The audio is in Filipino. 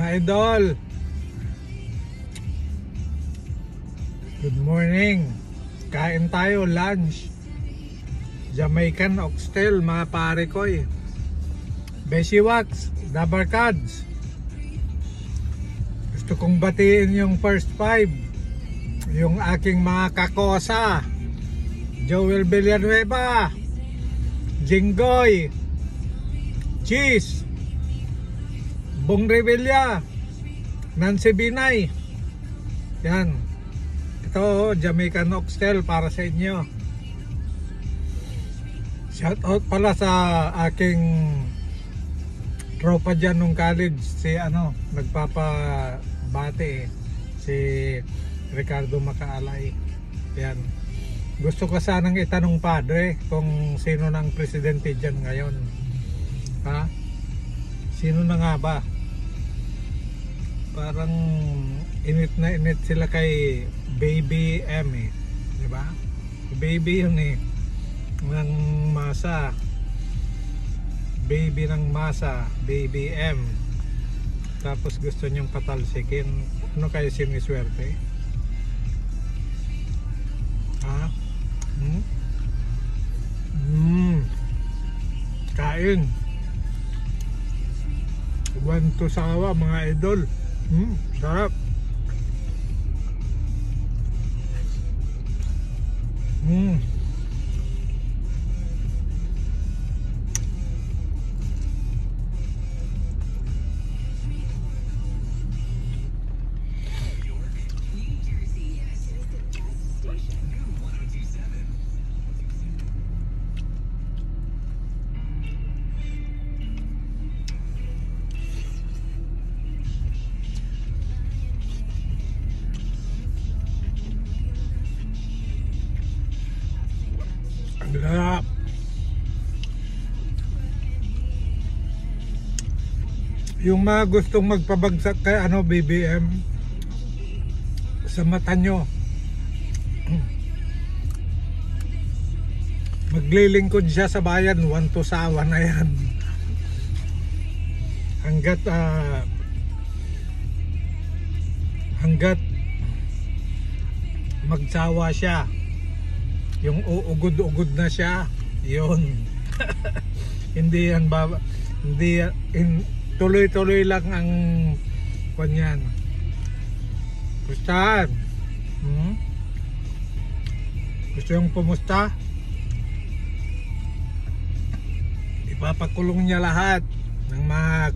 Mga idol, good morning. Kain tayo, lunch. Jamaican oxtail, mga pare ko eh. Beshi Wax, Dabarkads. Gusto kong batiin yung first five. Yung aking mga kakosa. Joel Villanueva, Jinggoy, Cheese, Bong Revilla, Nancy Binay. Yan. Ito, Jamaican oxtail para sa inyo. Shout out pala sa aking tropa dyan nung college. Si nagpapabate eh. Si Ricardo Macaalay. Yan. Gusto ko sanang itanong padre kung sino nang presidente dyan ngayon. Ha? Sino na nga ba? Parang init na init sila kay Baby M eh. Diba? Baby yun eh. Ng masa. Baby ng masa. Baby M. Tapos gusto nyong patalsikin. Ano kayo siniswerte? Ha? Kain. One to sawa mga idol. Sarap. Sarap. Yung mga gustong magpabagsak kay BBM sa mata nyo, maglilingkod siya sa bayan, one to sawa na yan. Hanggat magsawa siya, yung uugod-ugod na siya, yun. Hindi yan tuloy-tuloy lang ang kanyan. Pustahan. Gusto yung pumusta? Ipapakulong niya lahat ng mga